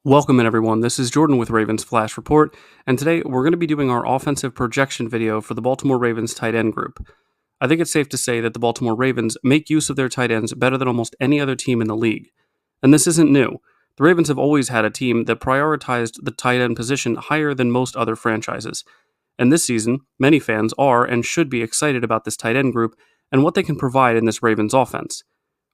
Welcome in everyone, this is Jordan with Ravens Flash Report, and today we're going to be doing our offensive projection video for the Baltimore Ravens tight end group. I think it's safe to say that the Baltimore Ravens make use of their tight ends better than almost any other team in the league. And this isn't new. The Ravens have always had a team that prioritized the tight end position higher than most other franchises. And this season, many fans are and should be excited about this tight end group and what they can provide in this Ravens offense.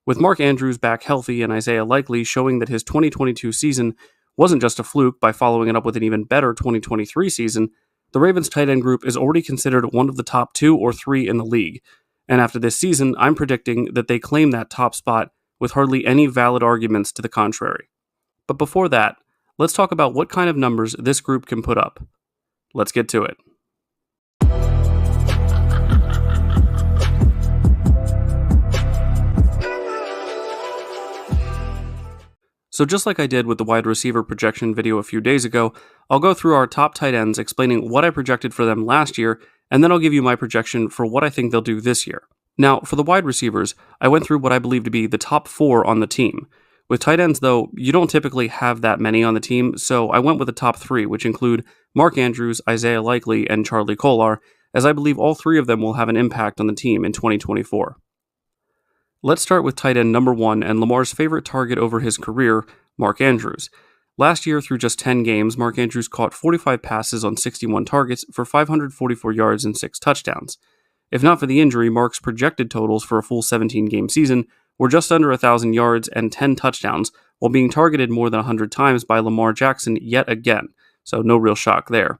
With Mark Andrews back healthy and Isaiah Likeley showing that his 2022 season wasn't just a fluke by following it up with an even better 2023 season, the Ravens tight end group is already considered one of the top 2 or 3 in the league. And after this season, I'm predicting that they claim that top spot with hardly any valid arguments to the contrary. But before that, let's talk about what kind of numbers this group can put up. Let's get to it. So just like I did with the wide receiver projection video a few days ago, I'll go through our top tight ends explaining what I projected for them last year, and then I'll give you my projection for what I think they'll do this year. Now, for the wide receivers, I went through what I believe to be the top 4 on the team. With tight ends, though, you don't typically have that many on the team, so I went with the top 3, which include Mark Andrews, Isaiah Likeley, and Charlie Kolar, as I believe all 3 of them will have an impact on the team in 2024. Let's start with tight end number 1 and Lamar's favorite target over his career, Mark Andrews. Last year, through just 10 games, Mark Andrews caught 45 passes on 61 targets for 544 yards and 6 touchdowns. If not for the injury, Mark's projected totals for a full 17-game season were just under 1,000 yards and 10 touchdowns, while being targeted more than 100 times by Lamar Jackson yet again, so no real shock there.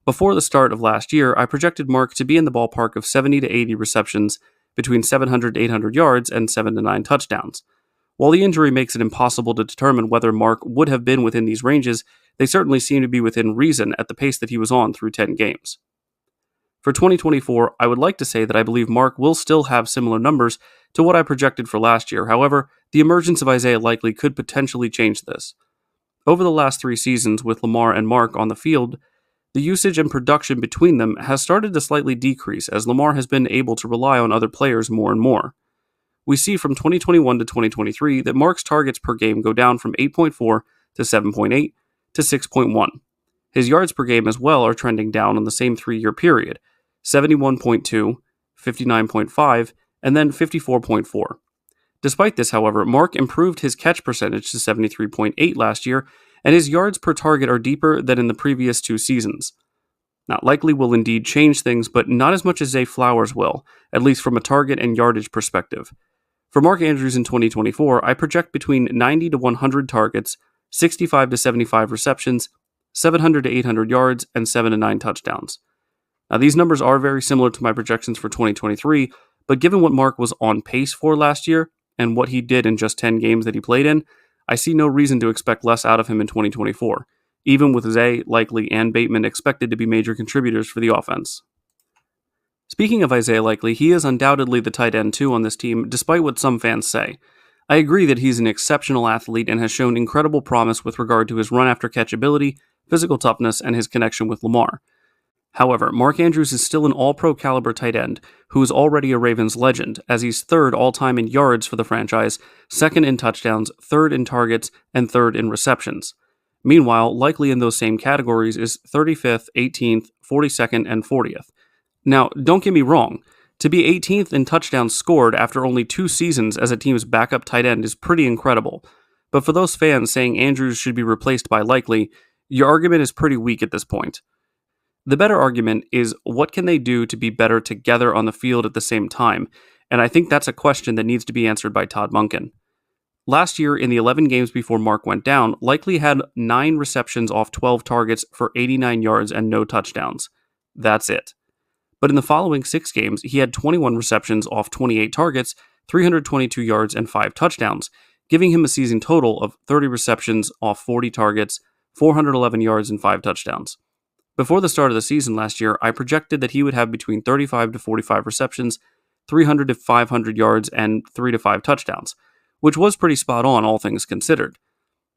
Before the start of last year, I projected Mark to be in the ballpark of 70 to 80 receptions, between 700 to 800 yards and 7 to 9 touchdowns. While the injury makes it impossible to determine whether Mark would have been within these ranges, they certainly seem to be within reason at the pace that he was on through 10 games. For 2024, I would like to say that I believe Mark will still have similar numbers to what I projected for last year. However, the emergence of Isaiah Likeley could potentially change this. Over the last 3 seasons with Lamar and Mark on the field, the usage and production between them has started to slightly decrease as Lamar has been able to rely on other players more and more. We see from 2021 to 2023 that Mark's targets per game go down from 8.4 to 7.8 to 6.1. His yards per game as well are trending down on the same 3-year period, 71.2, 59.5, and then 54.4. Despite this, however, Mark improved his catch percentage to 73.8 last year, and his yards per target are deeper than in the previous 2 seasons. Now, Likeley will indeed change things, but not as much as Zay Flowers will, at least from a target and yardage perspective. For Mark Andrews in 2024, I project between 90 to 100 targets, 65 to 75 receptions, 700 to 800 yards, and 7 to 9 touchdowns. Now, these numbers are very similar to my projections for 2023, but given what Mark was on pace for last year, and what he did in just 10 games that he played in, I see no reason to expect less out of him in 2024, even with Zay, Likeley, and Bateman expected to be major contributors for the offense. Speaking of Isaiah Likeley, he is undoubtedly the tight end 2 on this team, despite what some fans say. I agree that he's an exceptional athlete and has shown incredible promise with regard to his run-after-catch ability, physical toughness, and his connection with Lamar. However, Mark Andrews is still an all-pro caliber tight end who is already a Ravens legend, as he's 3rd all-time in yards for the franchise, 2nd in touchdowns, 3rd in targets, and 3rd in receptions. Meanwhile, Likeley in those same categories is 35th, 18th, 42nd, and 40th. Now, don't get me wrong, to be 18th in touchdowns scored after only 2 seasons as a team's backup tight end is pretty incredible, but for those fans saying Andrews should be replaced by Likeley, your argument is pretty weak at this point. The better argument is what can they do to be better together on the field at the same time, and I think that's a question that needs to be answered by Todd Monken. Last year, in the 11 games before Mark went down, Likeley had 9 receptions off 12 targets for 89 yards and no touchdowns. That's it. But in the following 6 games, he had 21 receptions off 28 targets, 322 yards, and 5 touchdowns, giving him a season total of 30 receptions off 40 targets, 411 yards, and 5 touchdowns. Before the start of the season last year, I projected that he would have between 35 to 45 receptions, 300 to 500 yards, and 3 to 5 touchdowns, which was pretty spot on, all things considered.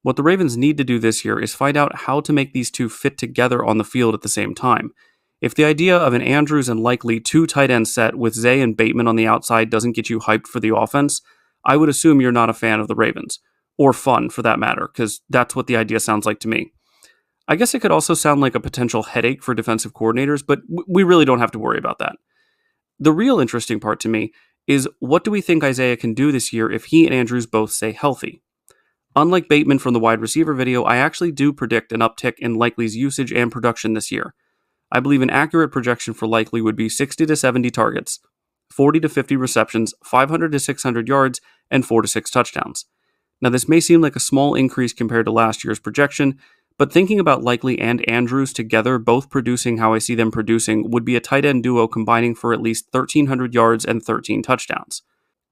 What the Ravens need to do this year is find out how to make these two fit together on the field at the same time. If the idea of an Andrews and Likeley 2 tight end set with Zay and Bateman on the outside doesn't get you hyped for the offense, I would assume you're not a fan of the Ravens, or fun for that matter, because that's what the idea sounds like to me. I guess it could also sound like a potential headache for defensive coordinators, but we really don't have to worry about that. The real interesting part to me is, what do we think Isaiah can do this year if he and Andrews both stay healthy? Unlike Bateman from the wide receiver video, I actually do predict an uptick in Likeley's usage and production this year. I believe an accurate projection for Likeley would be 60 to 70 targets, 40 to 50 receptions, 500 to 600 yards, and 4 to 6 touchdowns. Now, this may seem like a small increase compared to last year's projection, but thinking about Likeley and Andrews together, both producing how I see them producing, would be a tight end duo combining for at least 1,300 yards and 13 touchdowns.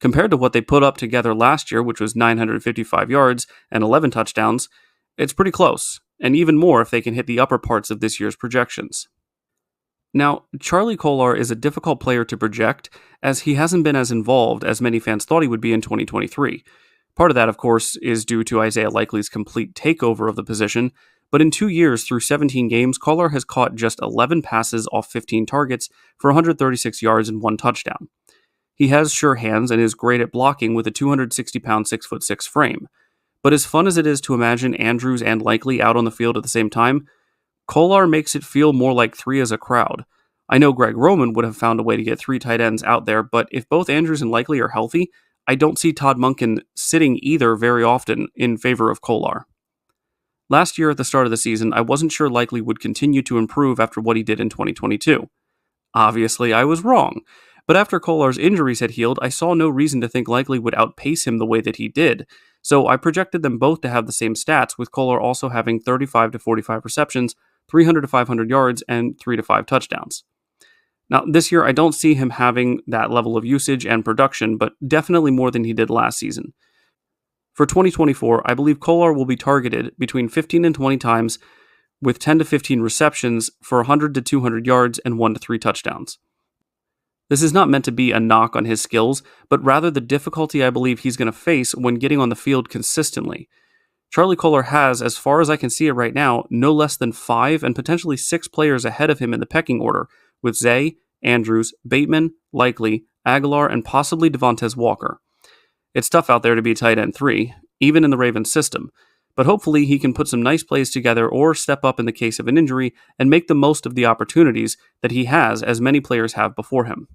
Compared to what they put up together last year, which was 955 yards and 11 touchdowns, it's pretty close, and even more if they can hit the upper parts of this year's projections. Now, Charlie Kolar is a difficult player to project, as he hasn't been as involved as many fans thought he would be in 2023. Part of that, of course, is due to Isaiah Likeley's complete takeover of the position, but in 2 years through 17 games, Kolar has caught just 11 passes off 15 targets for 136 yards and 1 touchdown. He has sure hands and is great at blocking with a 260-pound 6'6" frame. But as fun as it is to imagine Andrews and Likeley out on the field at the same time, Kolar makes it feel more like 3 as a crowd. I know Greg Roman would have found a way to get 3 tight ends out there, but if both Andrews and Likeley are healthy, I don't see Todd Monken sitting either very often in favor of Kolar. Last year at the start of the season, I wasn't sure Likeley would continue to improve after what he did in 2022. Obviously, I was wrong. But after Kolar's injuries had healed, I saw no reason to think Likeley would outpace him the way that he did. So I projected them both to have the same stats, with Kolar also having 35 to 45 receptions, 300 to 500 yards, and 3 to 5 touchdowns. Now, this year, I don't see him having that level of usage and production, but definitely more than he did last season. For 2024, I believe Kolar will be targeted between 15 and 20 times, with 10 to 15 receptions for 100 to 200 yards and 1 to 3 touchdowns. This is not meant to be a knock on his skills, but rather the difficulty I believe he's going to face when getting on the field consistently. Charlie Kolar has, as far as I can see it right now, no less than 5 and potentially 6 players ahead of him in the pecking order, with Zay, Andrews, Bateman, Likeley, Aguilar, and possibly Devontae Walker. It's tough out there to be tight end 3, even in the Ravens system, but hopefully he can put some nice plays together or step up in the case of an injury and make the most of the opportunities that he has, as many players have before him.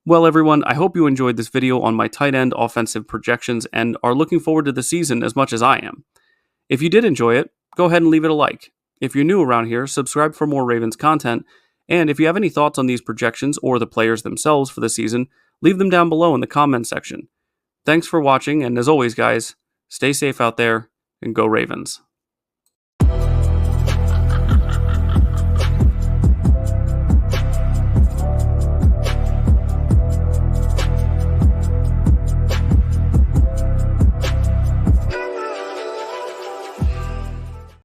Well, everyone, I hope you enjoyed this video on my tight end offensive projections and are looking forward to the season as much as I am. If you did enjoy it, go ahead and leave it a like. If you're new around here, subscribe for more Ravens content, and if you have any thoughts on these projections or the players themselves for the season, leave them down below in the comment section. Thanks for watching, and as always, guys, stay safe out there, and go Ravens.